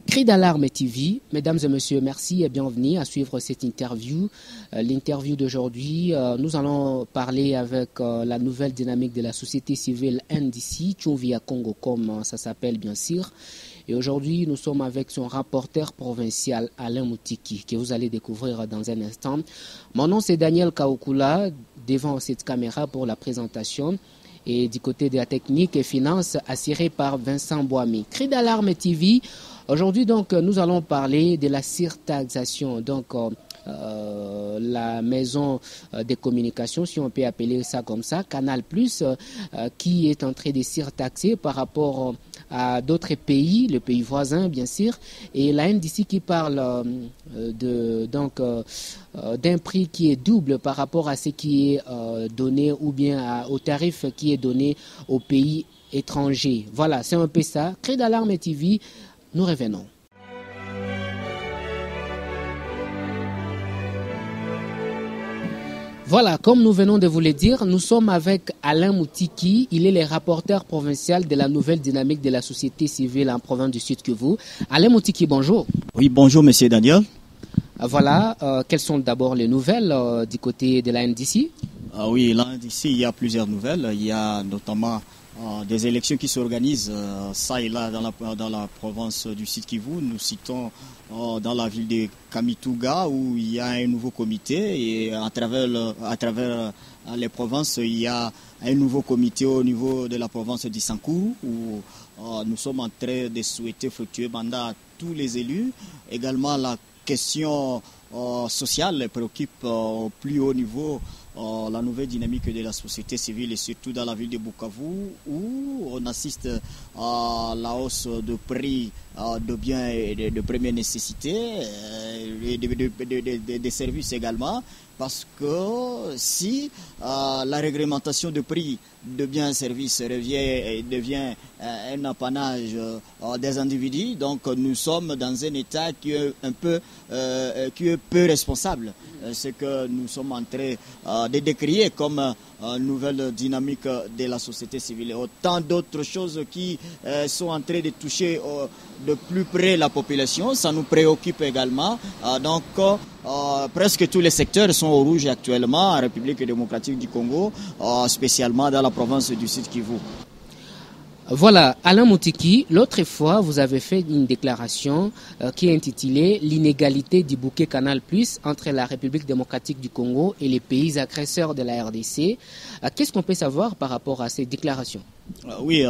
Cri d'alarme TV, mesdames et messieurs, merci et bienvenue à suivre cette interview. L'interview d'aujourd'hui, nous allons parler avec la nouvelle dynamique de la société civile NDC, Tchonvia Congo comme ça s'appelle bien sûr. Et aujourd'hui, nous sommes avec son rapporteur provincial Alain Moutiki, que vous allez découvrir dans un instant. Mon nom c'est Daniel Kaokula, devant cette caméra pour la présentation. Et du côté de la technique et finance, assuré par Vincent Boami. Cri d'alarme TV. Aujourd'hui, donc, nous allons parler de la surtaxation. Donc, la maison des communications, si on peut appeler ça comme ça, Canal+, qui est en train de surtaxer par rapport à d'autres pays, le pays voisin, bien sûr. Et la NDC qui parle d'un prix qui est double par rapport à ce qui est donné ou bien au tarif qui est donné aux pays étrangers. Voilà, c'est un peu ça. Cri d'alarme TV. Nous revenons. Voilà, comme nous venons de vous le dire, nous sommes avec Alain Moutiki. Il est le rapporteur provincial de la nouvelle dynamique de la société civile en province du Sud Kivu. Alain Moutiki, bonjour. Oui, bonjour monsieur Daniel. Voilà, quelles sont d'abord les nouvelles du côté de la NDC? Oui, la NDC, il y a plusieurs nouvelles. Il y a notamment des élections qui s'organisent ça et là dans la province du Sud Kivu. Nous citons dans la ville de Kamituga où il y a un nouveau comité et à travers les provinces, il y a un nouveau comité au niveau de la province du Sankuru où nous sommes en train de souhaiter fructueux mandat à tous les élus. Également, la question sociale préoccupe au plus haut niveau la nouvelle dynamique de la société civile et surtout dans la ville de Bukavu où on assiste à la hausse de prix de biens et de première nécessité et des services également. Parce que si la réglementation de prix de biens et services devient un apanage des individus, donc nous sommes dans un état qui est peu responsable. Ce que nous sommes en train de décrier comme nouvelle dynamique de la société civile. Autant d'autres choses qui sont en train de toucher de plus près la population, ça nous préoccupe également. Donc presque tous les secteurs sont au rouge actuellement en République démocratique du Congo, spécialement dans la province du Sud Kivu. Voilà, Alain Moutiki, l'autre fois, vous avez fait une déclaration qui est intitulée « L'inégalité du bouquet Canal+, entre la République démocratique du Congo et les pays agresseurs de la RDC ». Qu'est-ce qu'on peut savoir par rapport à cette déclaration? Oui,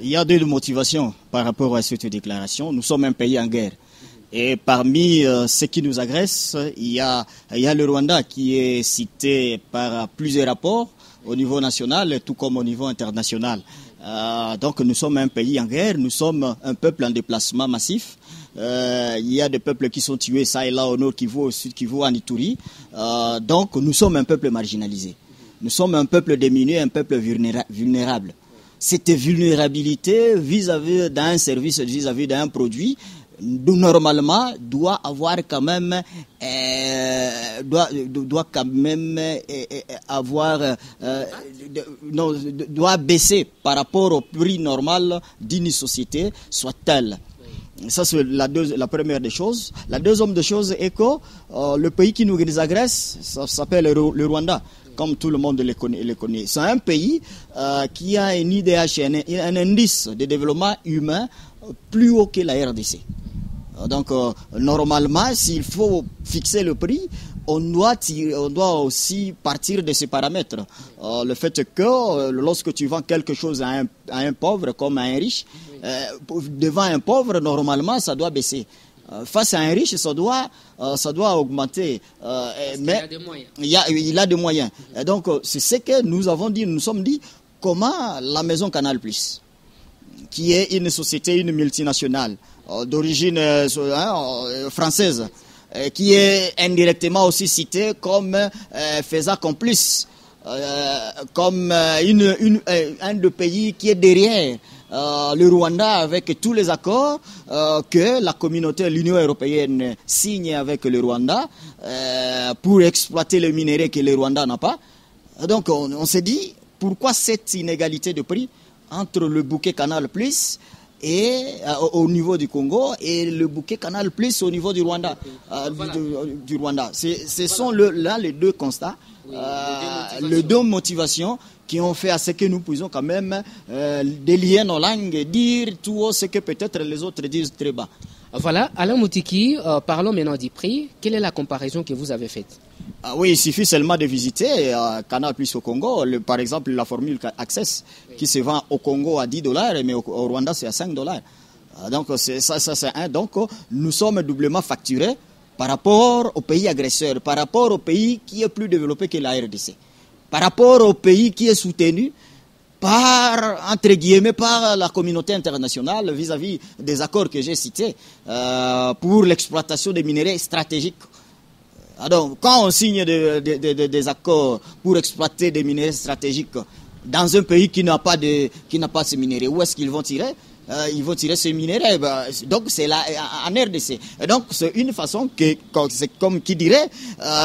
il y a deux motivations par rapport à cette déclaration. Nous sommes un pays en guerre. Et parmi ceux qui nous agressent, il y a le Rwanda qui est cité par plusieurs rapports au niveau national, tout comme au niveau international. Donc nous sommes un pays en guerre, nous sommes un peuple en déplacement massif. Il y a des peuples qui sont tués ça et là au nord Kivu, au sud Kivu, en Ituri. Donc nous sommes un peuple marginalisé. Nous sommes un peuple diminué, un peuple vulnérable. Cette vulnérabilité vis-à-vis d'un service, vis-à-vis d'un produit, normalement doit avoir quand même doit baisser par rapport au prix normal d'une société, soit-elle. Ça, c'est la première des choses. La deuxième des choses est que le pays qui nous agresse, ça s'appelle le Rwanda, comme tout le monde le connaît. C'est un pays qui a un IDH, un indice de développement humain plus haut que la RDC. Donc, normalement, s'il faut fixer le prix, on doit aussi partir de ces paramètres. Le fait que lorsque tu vends quelque chose à un pauvre comme à un riche, devant un pauvre, normalement, ça doit baisser. Face à un riche, ça doit augmenter. Mais il a des moyens. Et donc, c'est ce que nous avons dit. Nous nous sommes dit comment la maison Canal+, qui est une société, une multinationale d'origine française, qui est indirectement aussi citée comme faisant complice, comme un des pays qui est derrière le Rwanda avec tous les accords que la communauté, l'Union européenne signe avec le Rwanda pour exploiter le minerai que le Rwanda n'a pas. Donc on s'est dit, pourquoi cette inégalité de prix entre le bouquet Canal+ et au niveau du Congo et le bouquet Canal Plus au niveau du Rwanda. Du Rwanda. Ce sont là les deux constats, les deux motivations qui ont fait à ce que nous puissions quand même délier nos langues et dire tout haut ce que peut-être les autres disent très bas. Voilà, Alain Moutiki, parlons maintenant du prix. Quelle est la comparaison que vous avez faite? Oui, il suffit seulement de visiter Canal Plus au Congo, par exemple la formule Access, qui se vend au Congo à $10, mais au Rwanda c'est à $5. Donc c'est un. Donc nous sommes doublement facturés par rapport au pays agresseur, par rapport au pays qui est plus développé que la RDC, par rapport au pays qui est soutenu entre guillemets, par la communauté internationale vis-à-vis des accords que j'ai cités pour l'exploitation des minerais stratégiques. Donc, quand on signe des accords pour exploiter des minerais stratégiques dans un pays qui n'a pas ces minerais, où est-ce qu'ils vont tirer? Ils vont tirer ces minerais. Donc, c'est là en RDC. Et donc, c'est une façon c'est comme qui dirait,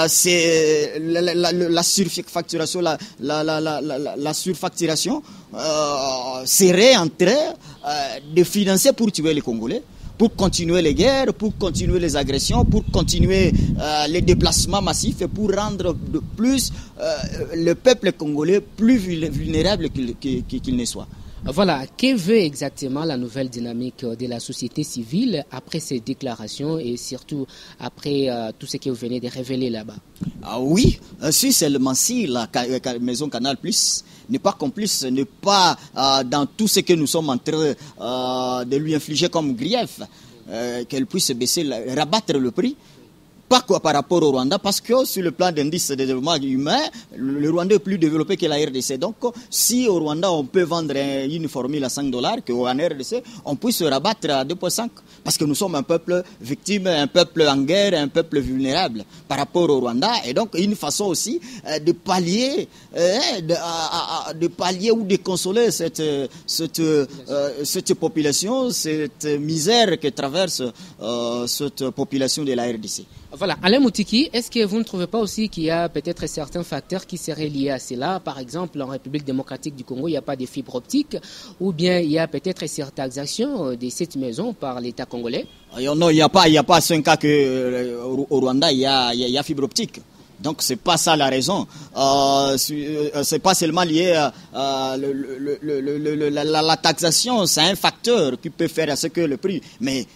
c'est la surfacturation, la surfacturation serait en train de financer pour tuer les Congolais, pour continuer les guerres, pour continuer les agressions, pour continuer les déplacements massifs et pour rendre de plus le peuple congolais plus vulnérable qu'il ne soit. Voilà, que veut exactement la nouvelle dynamique de la société civile après ces déclarations et surtout après tout ce que vous venez de révéler là-bas? Oui, si seulement si la maison Canal Plus n'est pas complice, n'est pas dans tout ce que nous sommes en train de lui infliger comme grief, qu'elle puisse rabattre le prix. Pas quoi par rapport au Rwanda, parce que sur le plan d'indice de développement humain, le Rwanda est plus développé que la RDC. Donc, si au Rwanda, on peut vendre une formule à $5, qu'en RDC, on puisse se rabattre à 2,5. Parce que nous sommes un peuple victime, un peuple en guerre, un peuple vulnérable par rapport au Rwanda. Et donc, une façon aussi de pallier ou de consoler cette population, cette misère que traverse cette population de la RDC. Voilà, Alain Moutiki, est-ce que vous ne trouvez pas aussi qu'il y a peut-être certains facteurs qui seraient liés à cela? Par exemple, en République démocratique du Congo, il n'y a pas de fibre optique, ou bien il y a peut-être certaines actions de cette maison par l'État congolais? Non, il n'y a pas 5 cas qu'au Rwanda, il y a fibre optique. Donc c'est pas ça la raison. C'est pas seulement lié à la taxation, c'est un facteur qui peut faire à ce que le prix, mais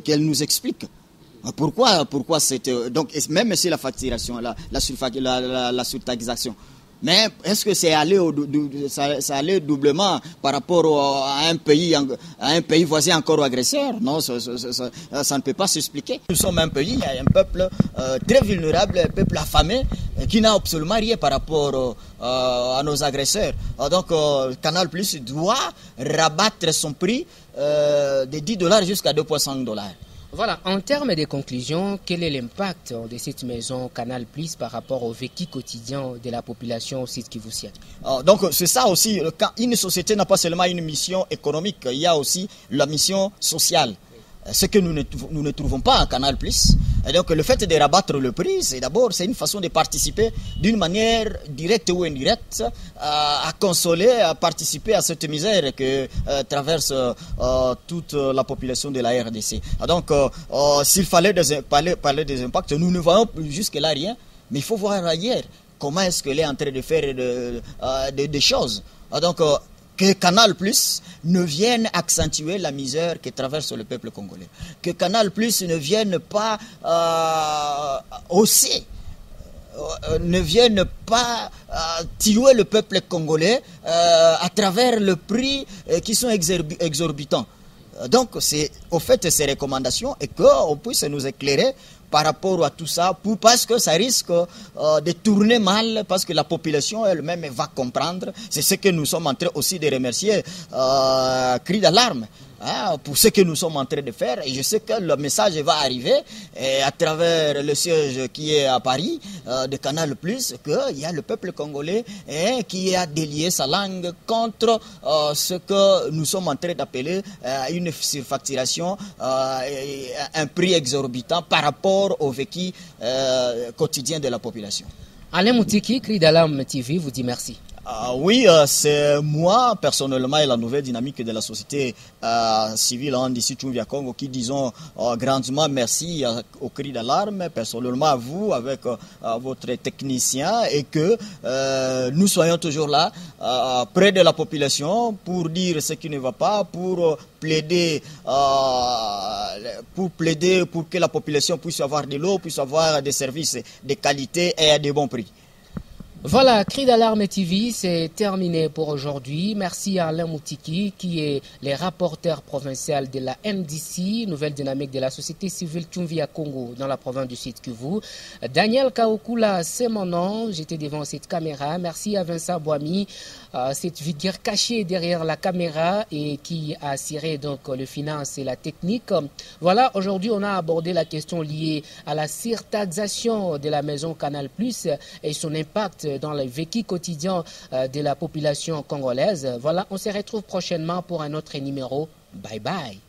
qu'elle nous explique. Pourquoi c'était donc même si la facturation, la surtaxation, mais est-ce que c'est allé doublement par rapport à un pays voisin encore agresseur? Non, ça ne peut pas s'expliquer. Nous sommes un pays, un peuple très vulnérable, un peuple affamé qui n'a absolument rien par rapport à nos agresseurs. Donc Canal Plus doit rabattre son prix de $10 jusqu'à $2,5. Voilà, en termes de conclusion, quel est l'impact de cette maison Canal Plus par rapport au vécu quotidien de la population au site Kivu-Siat? Donc c'est ça aussi, quand une société n'a pas seulement une mission économique, il y a aussi la mission sociale. Ce que nous ne trouvons pas à Canal Plus. Et donc le fait de rabattre le prix, c'est une façon de participer d'une manière directe ou indirecte à consoler, à participer à cette misère que traverse toute la population de la RDC. Donc s'il fallait parler des impacts, nous ne voyons jusque-là rien, mais il faut voir ailleurs comment est-ce qu'elle est en train de faire des choses. Donc que Canal Plus ne vienne accentuer la misère que traverse le peuple congolais. Que Canal Plus ne vienne pas tuer le peuple congolais à travers le prix qui sont exorbitants. Donc, c'est au fait ces recommandations et qu'on puisse nous éclairer par rapport à tout ça, parce que ça risque de tourner mal, parce que la population elle-même va comprendre. C'est ce que nous sommes en train aussi de remercier, cri d'alarme, pour ce que nous sommes en train de faire. Et je sais que le message va arriver à travers le siège qui est à Paris de Canal+, qu'il y a le peuple congolais qui a délié sa langue contre ce que nous sommes en train d'appeler une surfacturation, un prix exorbitant par rapport au vécu quotidien de la population. Alain Moutiki, Cri d'Alarme TV, vous dit merci. Oui, c'est moi personnellement et la nouvelle dynamique de la société civile d'ici Tchumvia Congo qui disons grandement merci au cri d'alarme, personnellement à vous avec votre technicien, et que nous soyons toujours là près de la population pour dire ce qui ne va pas, pour plaider pour que la population puisse avoir de l'eau, puisse avoir des services de qualité et à de bons prix. Voilà, Cri d'Alarme TV, c'est terminé pour aujourd'hui. Merci à Alain Moutiki, qui est le rapporteur provincial de la NDC, Nouvelle Dynamique de la Société Civile Tchumvia Congo, dans la province du Sud-Kivu. Daniel Kaokula, c'est mon nom, j'étais devant cette caméra. Merci à Vincent Boami, cette figure cachée derrière la caméra et qui a assuré donc le finance et la technique. Voilà, aujourd'hui on a abordé la question liée à la surtaxation de la maison Canal+, et son impact dans le vécu quotidien de la population congolaise. Voilà, on se retrouve prochainement pour un autre numéro. Bye bye.